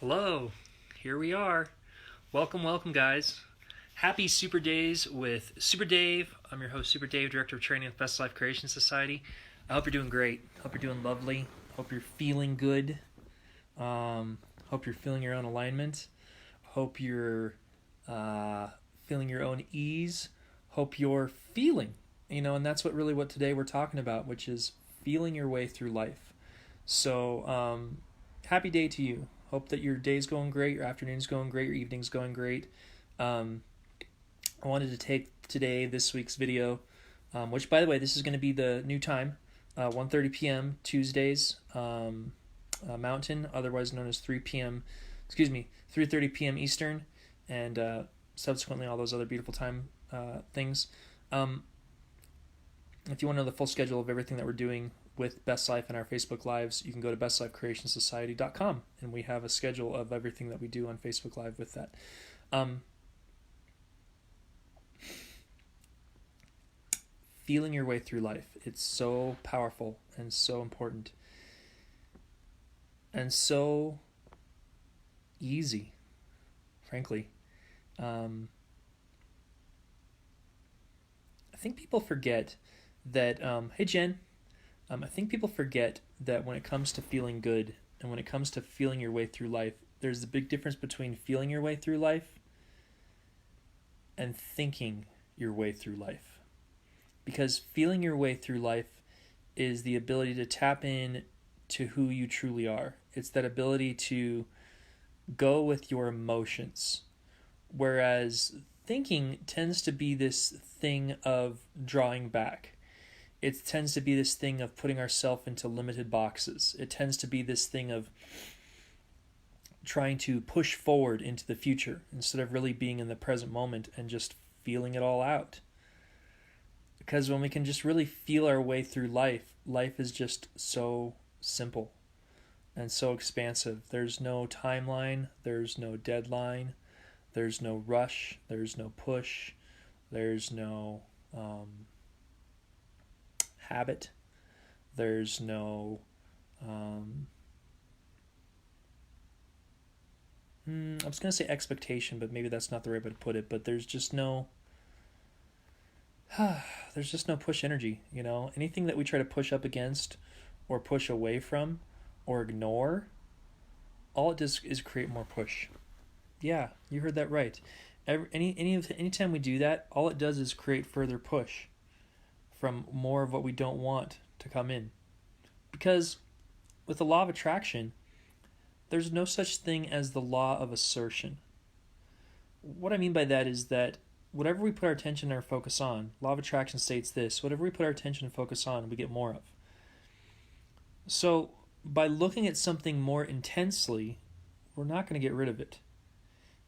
Hello, here we are. Welcome, guys. Happy Super Days with Super Dave. I'm your host, Super Dave, Director of Training with Best Life Creation Society. I hope you're doing great. Hope you're doing lovely. Hope you're feeling good. Hope you're feeling your own alignment. Hope you're feeling your own ease. Hope you're feeling, and that's what today we're talking about, which is feeling your way through life. So, happy day to you. Hope that your day's going great, your afternoon's going great, your evening's going great. I wanted to take this week's video, which, by the way, this is going to be the new time, 1:30 p.m. Tuesdays, Mountain, otherwise known as 3:30 p.m. Eastern, and subsequently all those other beautiful time things. If you want to know the full schedule of everything that we're doing with Best Life and our Facebook Lives, you can go to bestlifecreationsociety.com, and we have a schedule of everything that we do on Facebook Live with that. Feeling your way through life. It's so powerful and so important and so easy, frankly. I think people forget that, hey Jen, I think people forget that when it comes to feeling good and when it comes to feeling your way through life, there's a big difference between feeling your way through life and thinking your way through life. Because feeling your way through life is the ability to tap in to who you truly are. It's that ability to go with your emotions. Whereas thinking tends to be this thing of drawing back. It tends to be this thing of putting ourselves into limited boxes. It tends to be this thing of trying to push forward into the future instead of really being in the present moment and just feeling it all out. Because when we can just really feel our way through life, life is just so simple and so expansive. There's no timeline, there's no deadline, there's no rush, there's no push, there's no habit, there's no I was going to say expectation, but maybe that's not the right way to put it, but there's just no push energy. Anything that we try to push up against or push away from or ignore, all it does is create more push. Yeah, you heard that right. Anytime we do that, all it does is create further push from more of what we don't want to come in. Because with the law of attraction, there's no such thing as the law of assertion. What I mean by that is that whatever we put our attention and our focus on, law of attraction states this: whatever we put our attention and focus on, we get more of. So by looking at something more intensely, we're not going to get rid of it.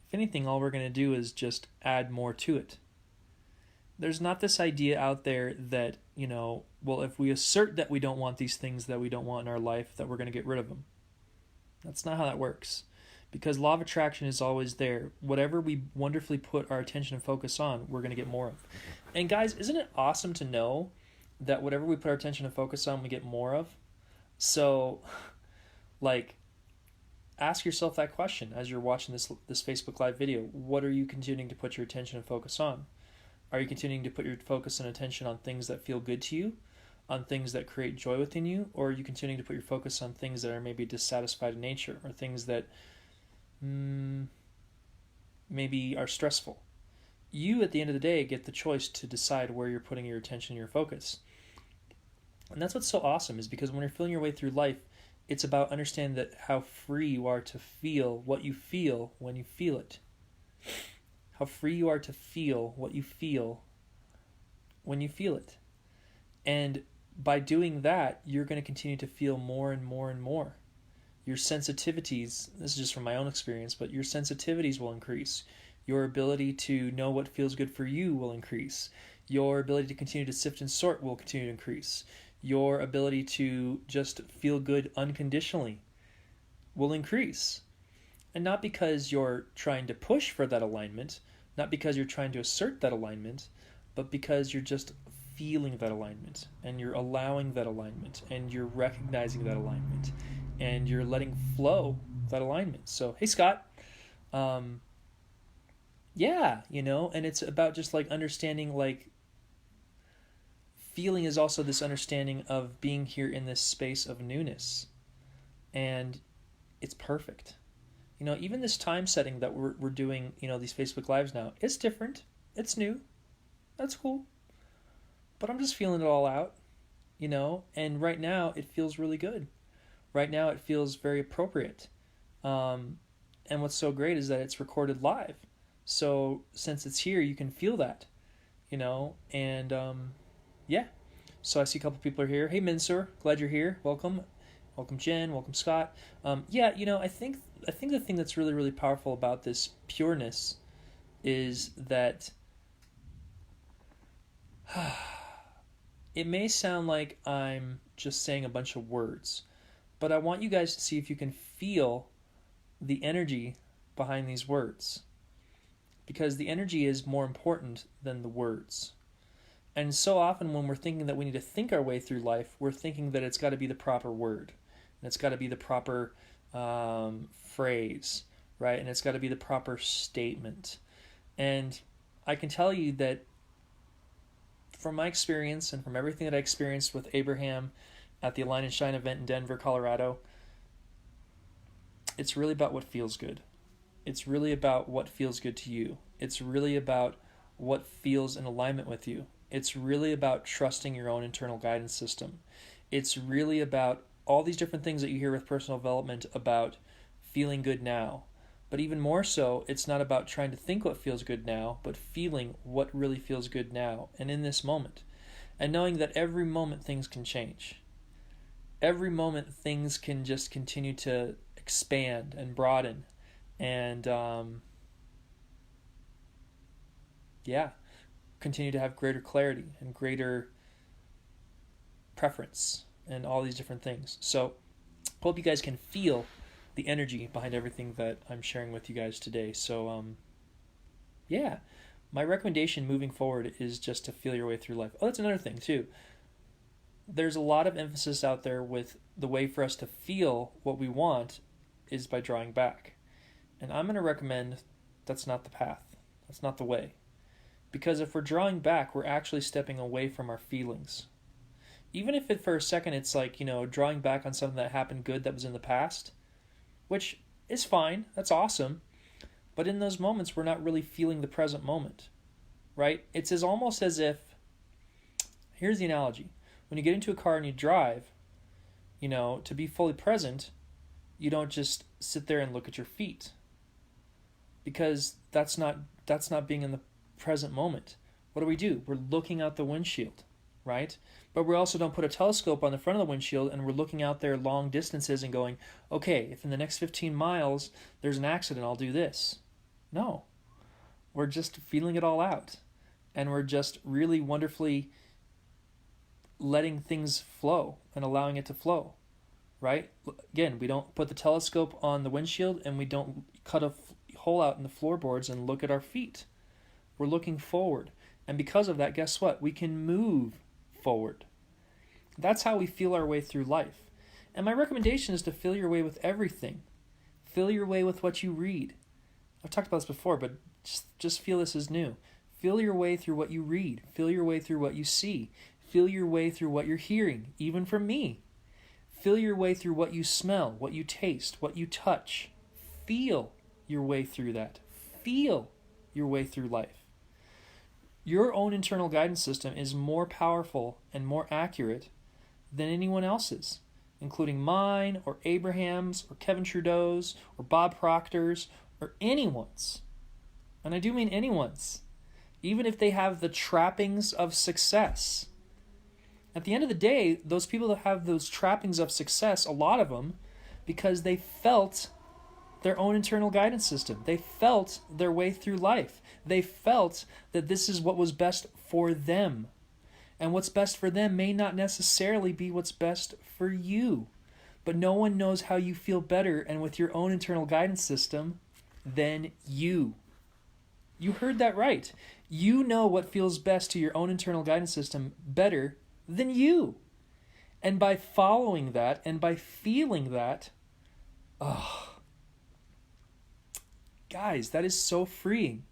If anything, all we're going to do is just add more to it. There's not this idea out there that, if we assert that we don't want these things that we don't want in our life, that we're going to get rid of them. That's not how that works. Because law of attraction is always there. Whatever we wonderfully put our attention and focus on, we're going to get more of. And guys, isn't it awesome to know that whatever we put our attention and focus on, we get more of? So, ask yourself that question as you're watching this Facebook Live video. What are you continuing to put your attention and focus on? Are you continuing to put your focus and attention on things that feel good to you, on things that create joy within you, or are you continuing to put your focus on things that are maybe dissatisfied in nature, or things that maybe are stressful? You, at the end of the day, get the choice to decide where you're putting your attention and your focus. And that's what's so awesome, is because when you're feeling your way through life, it's about understanding that how free you are to feel what you feel when you feel it. How free you are to feel what you feel when you feel it. And by doing that, you're going to continue to feel more and more and more. Your sensitivities, this is just from my own experience, but your sensitivities will increase. Your ability to know what feels good for you will increase. Your ability to continue to sift and sort will continue to increase. Your ability to just feel good unconditionally will increase. And not because you're trying to push for that alignment, not because you're trying to assert that alignment, but because you're just feeling that alignment, and you're allowing that alignment, and you're recognizing that alignment, and you're letting flow that alignment. So, hey, Scott. Um, yeah, and it's about just like understanding, like, feeling is also this understanding of being here in this space of newness. And it's perfect. Even this time setting that we're doing, these Facebook Lives now, it's different. It's new. That's cool. But I'm just feeling it all out, and right now it feels really good. Right now it feels very appropriate. And what's so great is that it's recorded live. So since it's here, you can feel that, and yeah. So I see a couple people are here. Hey, Minsur, glad you're here. Welcome. Welcome, Jen. Welcome, Scott. Yeah, I think the thing that's really, really powerful about this pureness is that it may sound like I'm just saying a bunch of words, but I want you guys to see if you can feel the energy behind these words, because the energy is more important than the words. And so often when we're thinking that we need to think our way through life, we're thinking that it's got to be the proper word, and it's got to be the proper phrase, right? And it's got to be the proper statement. And I can tell you that from my experience and from everything that I experienced with Abraham at the Align and Shine event in Denver, Colorado, it's really about what feels good. It's really about what feels good to you. It's really about what feels in alignment with you. It's really about trusting your own internal guidance system. It's really about all these different things that you hear with personal development about feeling good now. But even more so, it's not about trying to think what feels good now, but feeling what really feels good now and in this moment. And knowing that every moment things can change. Every moment things can just continue to expand and broaden. And continue to have greater clarity and greater preference and all these different things. So hope you guys can feel the energy behind everything that I'm sharing with you guys today. So my recommendation moving forward is just to feel your way through life. Oh, that's another thing too. There's a lot of emphasis out there with the way for us to feel what we want is by drawing back. And I'm going to recommend that's not the path. That's not the way. Because if we're drawing back, we're actually stepping away from our feelings. Even if for a second it's like, drawing back on something that happened good that was in the past, which is fine, that's awesome. But in those moments, we're not really feeling the present moment, right? It's almost as if, here's the analogy. When you get into a car and you drive, to be fully present, you don't just sit there and look at your feet. Because that's not being in the present moment. What do? We're looking out the windshield, right? But we also don't put a telescope on the front of the windshield and we're looking out there long distances and going, okay, if in the next 15 miles there's an accident, I'll do this. No. We're just feeling it all out. And we're just really wonderfully letting things flow and allowing it to flow, right? Again, we don't put the telescope on the windshield and we don't cut a hole out in the floorboards and look at our feet. We're looking forward. And because of that, guess what? We can move forward. That's how we feel our way through life. And my recommendation is to feel your way with everything. Feel your way with what you read. I've talked about this before, but just feel this is new. Feel your way through what you read. Feel your way through what you see. Feel your way through what you're hearing, even from me. Feel your way through what you smell, what you taste, what you touch. Feel your way through that. Feel your way through life. Your own internal guidance system is more powerful and more accurate than anyone else's, including mine or Abraham's or Kevin Trudeau's or Bob Proctor's or anyone's. And I do mean anyone's, even if they have the trappings of success. At the end of the day, those people that have those trappings of success, a lot of them, because they felt their own internal guidance system. They felt their way through life. They felt that this is what was best for them. And what's best for them may not necessarily be what's best for you. But no one knows how you feel better and with your own internal guidance system than you. You heard that right. You know what feels best to your own internal guidance system better than you. And by following that and by feeling that, Guys, that is so freeing.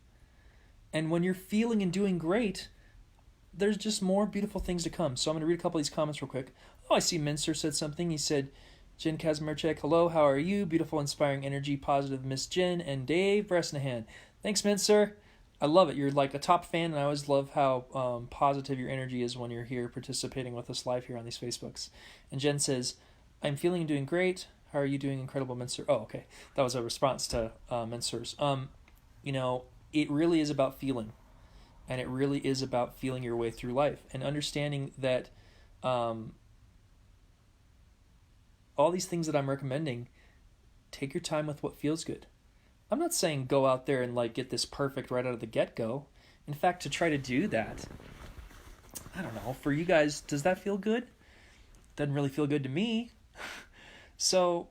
And when you're feeling and doing great, there's just more beautiful things to come. So I'm going to read a couple of these comments real quick. Oh, I see Mincer said something. He said, Jen Kazmarchek, hello, how are you? Beautiful, inspiring energy, positive Miss Jen and Dave Brisnehan. Thanks, Mincer. I love it. You're like a top fan, and I always love how positive your energy is when you're here participating with us live here on these Facebooks. And Jen says, I'm feeling and doing great. How are you doing, incredible Mincer? Oh, okay. That was a response to Mincer's. It really is about feeling. And it really is about feeling your way through life and understanding that all these things that I'm recommending, take your time with what feels good. I'm not saying go out there and like get this perfect right out of the get-go. In fact, to try to do that, I don't know, for you guys, does that feel good? Doesn't really feel good to me. So,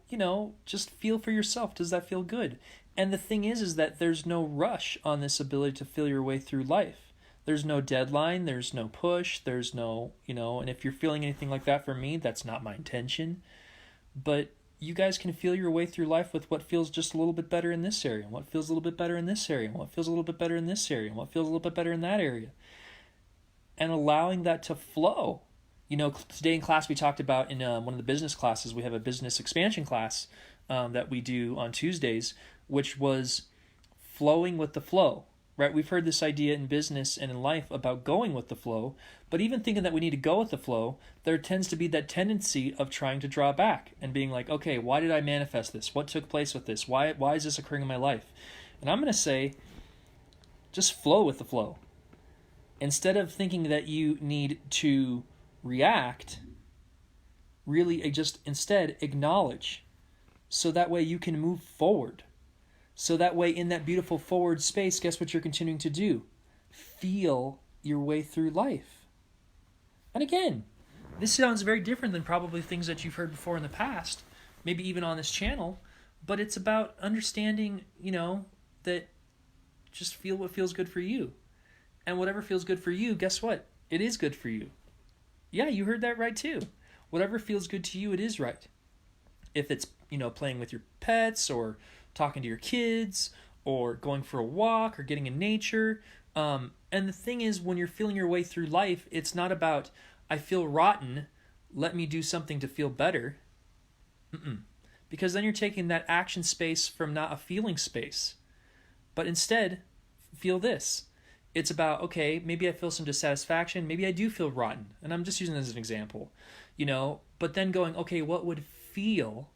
just feel for yourself. Does that feel good? And the thing is that there's no rush on this ability to feel your way through life. There's no deadline. There's no push. There's no, and if you're feeling anything like that for me, that's not my intention. But you guys can feel your way through life with what feels just a little bit better in this area, and what feels a little bit better in this area, and what feels a little bit better in this area, and what feels a little bit better in that area. And allowing that to flow. Today in class we talked about in one of the business classes, we have a business expansion class that we do on Tuesdays, which was flowing with the flow, right? We've heard this idea in business and in life about going with the flow, but even thinking that we need to go with the flow, there tends to be that tendency of trying to draw back and being like, okay, why did I manifest this? What took place with this? Why is this occurring in my life? And I'm going to say, just flow with the flow. Instead of thinking that you need to react, really just instead acknowledge, so that way you can move forward. So that way in that beautiful forward space, guess what you're continuing to do? Feel your way through life. And again, this sounds very different than probably things that you've heard before in the past, maybe even on this channel, but it's about understanding, that just feel what feels good for you. And whatever feels good for you, guess what? It is good for you. Yeah, you heard that right too. Whatever feels good to you, it is right. If it's, playing with your pets or talking to your kids or going for a walk or getting in nature. And the thing is, when you're feeling your way through life, it's not about, I feel rotten, let me do something to feel better. Because then you're taking that action space from not a feeling space. But instead, feel this. It's about, okay, maybe I feel some dissatisfaction. Maybe I do feel rotten. And I'm just using this as an example, but then going, okay, what would feel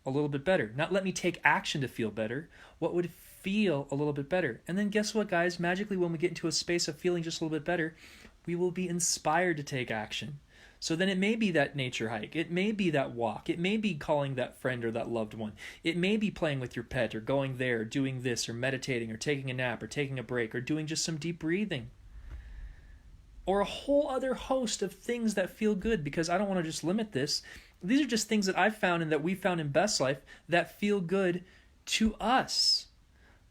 a little bit better? Not let me take action to feel better. What would feel a little bit better? And then guess what, guys? Magically, when we get into a space of feeling just a little bit better, we will be inspired to take action. So then it may be that nature hike. It may be that walk. It may be calling that friend or that loved one. It may be playing with your pet or going there, doing this, or meditating, or taking a nap, or taking a break, or doing just some deep breathing. Or a whole other host of things that feel good, because I don't want to just limit this. These are just things that I've found and that we found in Best Life that feel good to us.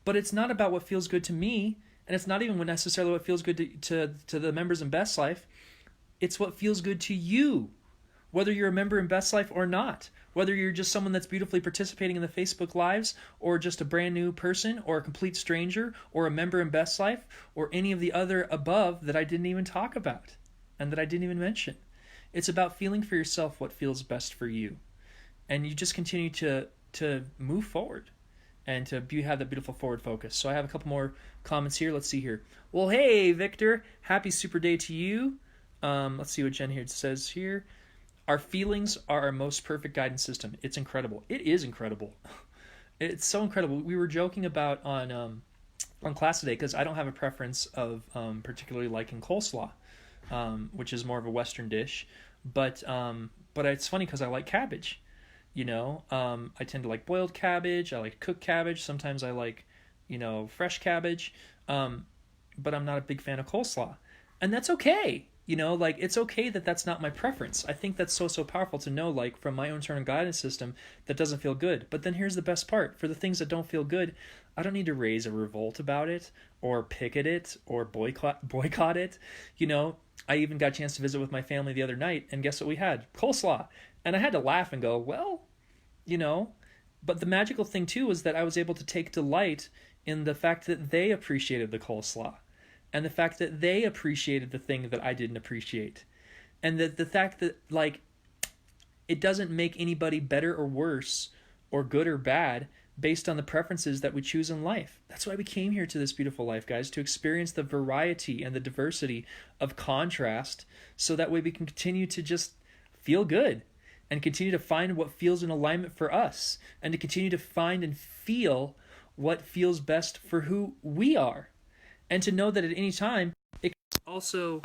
But it's not about what feels good to me, and it's not even necessarily what feels good to the members in Best Life. It's what feels good to you, whether you're a member in Best Life or not, whether you're just someone that's beautifully participating in the Facebook Lives, or just a brand new person, or a complete stranger, or a member in Best Life, or any of the other above that I didn't even talk about and that I didn't even mention. It's about feeling for yourself what feels best for you. And you just continue to move forward and to have that beautiful forward focus. So I have a couple more comments here. Let's see here. Well, hey, Victor, happy Super Day to you. Let's see what Jen here says here. Our feelings are our most perfect guidance system. It's incredible. It is incredible. It's so incredible. We were joking about on class today, because I don't have a preference of particularly liking coleslaw, which is more of a Western dish. But it's funny because I like cabbage. I tend to like boiled cabbage. I like cooked cabbage. Sometimes I like, fresh cabbage. But I'm not a big fan of coleslaw, and that's okay. It's okay that that's not my preference. I think that's so powerful to know, from my own internal guidance system, that doesn't feel good. But then here's the best part. For the things that don't feel good, I don't need to raise a revolt about it or picket it or boycott it. I even got a chance to visit with my family the other night, and guess what we had? Coleslaw. And I had to laugh and go, well, But the magical thing too was that I was able to take delight in the fact that they appreciated the coleslaw, and the fact that they appreciated the thing that I didn't appreciate, and that the fact that like it doesn't make anybody better or worse or good or bad based on the preferences that we choose in life. That's why we came here to this beautiful life, guys, to experience the variety and the diversity of contrast so that way we can continue to just feel good and continue to find what feels in alignment for us and to continue to find and feel what feels best for who we are. And to know that at any time, it can also,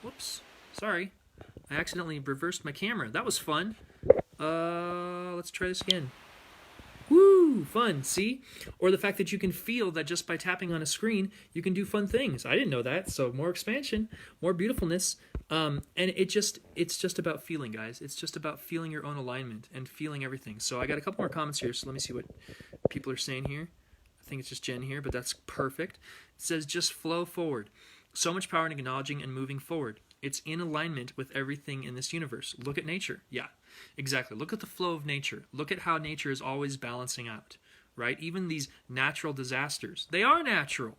whoops, sorry. I accidentally reversed my camera. That was fun. Let's try this again. Woo, fun, see? Or the fact that you can feel that just by tapping on a screen, you can do fun things. I didn't know that, so more expansion, more beautifulness. And it's just about feeling, guys. It's just about feeling your own alignment and feeling everything. So I got a couple more comments here, so let me see what people are saying here. I think it's just Jen here, but that's perfect. It says, just flow forward. So much power in acknowledging and moving forward. It's in alignment with everything in this universe. Look at nature. Yeah, exactly. Look at the flow of nature. Look at how nature is always balancing out, right? Even these natural disasters, they are natural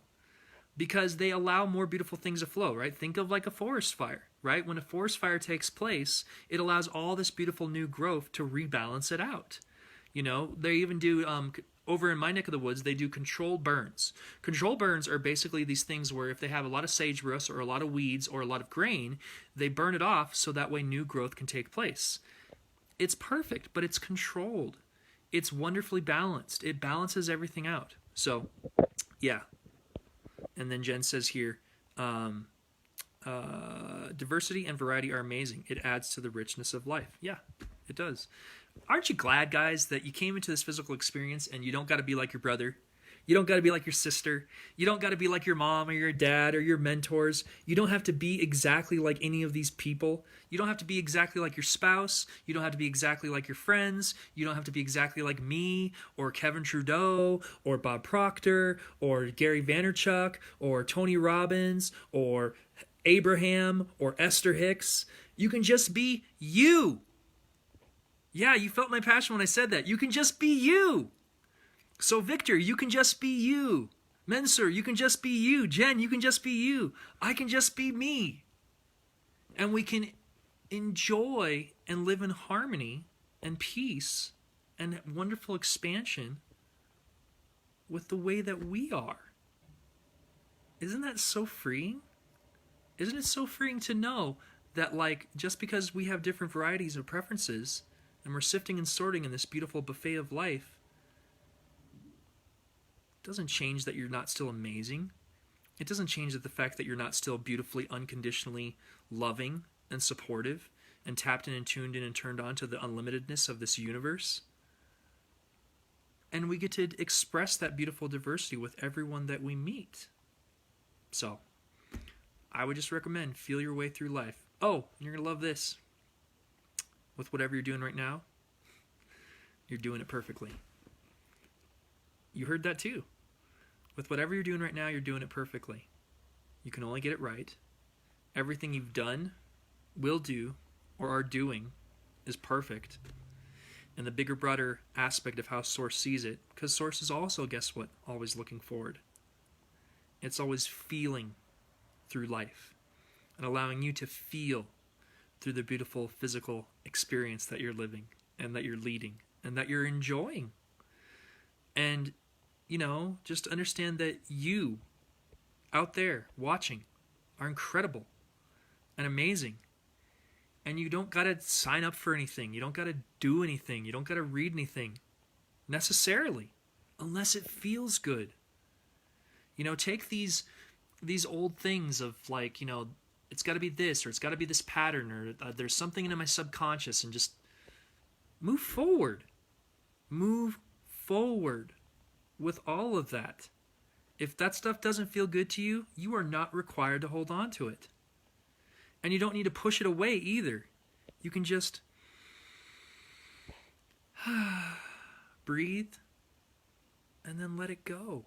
because they allow more beautiful things to flow, right? Think of like a forest fire, right? When a forest fire takes place, it allows all this beautiful new growth to rebalance it out. You know, they even do over in my neck of the woods, they do controlled burns. Controlled burns are basically these things where if they have a lot of sagebrush or a lot of weeds or a lot of grain, they burn it off so that way new growth can take place. It's perfect, but it's controlled. It's wonderfully balanced. It balances everything out. So, yeah. And then Jen says here, diversity and variety are amazing. It adds to the richness of life. Yeah, it does. Aren't you glad, guys, that you came into this physical experience and you don't got to be like your brother? You don't got to be like your sister. You don't got to be like your mom or your dad or your mentors. You don't have to be exactly like any of these people. You don't have to be exactly like your spouse. You don't have to be exactly like your friends. You don't have to be exactly like me or Kevin Trudeau or Bob Proctor or Gary Vaynerchuk or Tony Robbins or Abraham or Esther Hicks. You can just be you. Yeah, you felt my passion when I said that. You can just be you. So Victor, you can just be you. Mensur, you can just be you. Jen, you can just be you. I can just be me. And we can enjoy and live in harmony and peace and wonderful expansion with the way that we are. Isn't that so freeing? Isn't it so freeing to know that, like, just because we have different varieties of preferences and we're sifting and sorting in this beautiful buffet of life, it doesn't change that you're not still amazing. It doesn't change the fact that you're not still beautifully, unconditionally loving and supportive and tapped in and tuned in and turned on to the unlimitedness of this universe. And we get to express that beautiful diversity with everyone that we meet. So, I would just recommend feel your way through life. Oh, you're going to love this. With whatever you're doing right now, you're doing it perfectly. You heard that too. With whatever you're doing right now, you're doing it perfectly. You can only get it right. Everything you've done, will do, or are doing is perfect. And the bigger, broader aspect of how Source sees it, because Source is also, guess what, always looking forward. It's always feeling through life and allowing you to feel through the beautiful physical experience that you're living and that you're leading and that you're enjoying. And, you know, just understand that you out there watching are incredible and amazing. And you don't got to sign up for anything. You don't got to do anything. You don't got to read anything necessarily unless it feels good. You know, take these old things of like, you know, it's got to be this or it's got to be this pattern or there's something in my subconscious, and just move forward. Move forward with all of that. If that stuff doesn't feel good to you, you are not required to hold on to it. And you don't need to push it away either. You can just breathe and then let it go.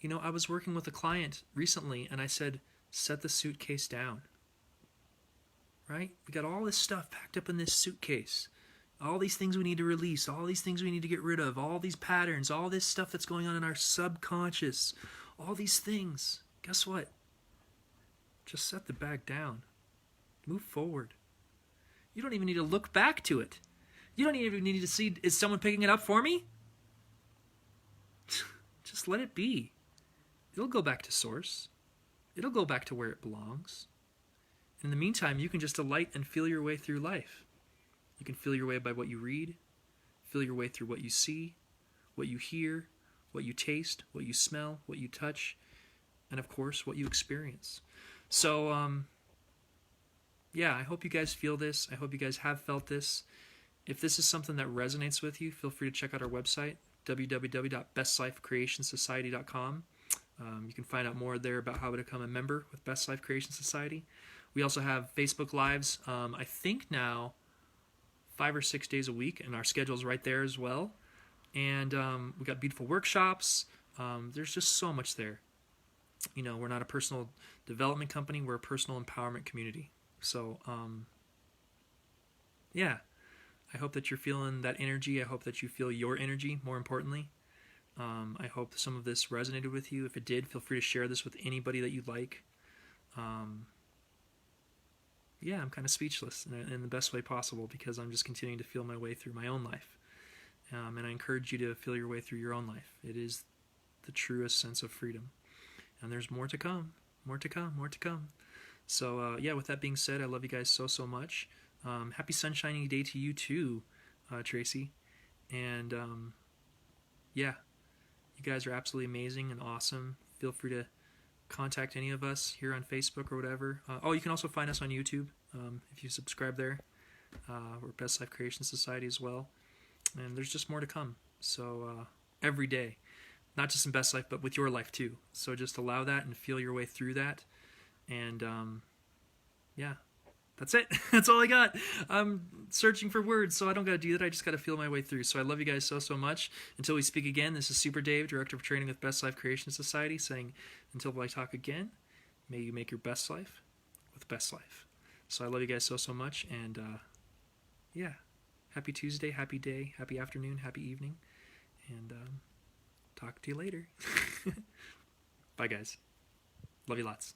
You know, I was working with a client recently and I said, set the suitcase down. Right? We got all this stuff packed up in this suitcase. All these things we need to release, all these things we need to get rid of, all these patterns, all this stuff that's going on in our subconscious, all these things. Guess what? Just set the bag down. Move forward. You don't even need to look back to it. You don't even need to see, is someone picking it up for me? Just let it be. It'll go back to source. It'll go back to where it belongs. In the meantime, you can just delight and feel your way through life. You can feel your way by what you read, feel your way through what you see, what you hear, what you taste, what you smell, what you touch, and of course, what you experience. So, yeah, I hope you guys feel this. I hope you guys have felt this. If this is something that resonates with you, feel free to check out our website, www.bestlifecreationsociety.com. You can find out more there about how to become a member with Best Life Creation Society. We also have Facebook Lives, I think now 5 or 6 days a week, and our schedule's right there as well. And we got beautiful workshops. There's just so much there. You know, we're not a personal development company. We're a personal empowerment community. So, yeah, I hope that you're feeling that energy. I hope that you feel your energy, more importantly. I hope some of this resonated with you. If it did, feel free to share this with anybody that you'd like. Yeah, I'm kind of speechless in the best way possible because I'm just continuing to feel my way through my own life. And I encourage you to feel your way through your own life. It is the truest sense of freedom. And there's more to come, more to come, more to come. So, yeah, with that being said, I love you guys so, so much. Happy sunshiny day to you too, Tracy. And, yeah, you guys are absolutely amazing and awesome. Feel free to contact any of us here on Facebook or whatever. You can also find us on YouTube if you subscribe there. We're Best Life Creation Society as well. And there's just more to come. So every day, not just in Best Life, but with your life too. So just allow that and feel your way through that. And yeah, that's it. That's all I got. I'm searching for words, so I don't got to do that. I just got to feel my way through. So I love you guys so, so much. Until we speak again, this is Super Dave, Director of Training with Best Life Creation Society, saying, until I talk again, may you make your best life with Best Life. So I love you guys so, so much. And yeah, happy Tuesday, happy day, happy afternoon, happy evening. And talk to you later. Bye, guys. Love you lots.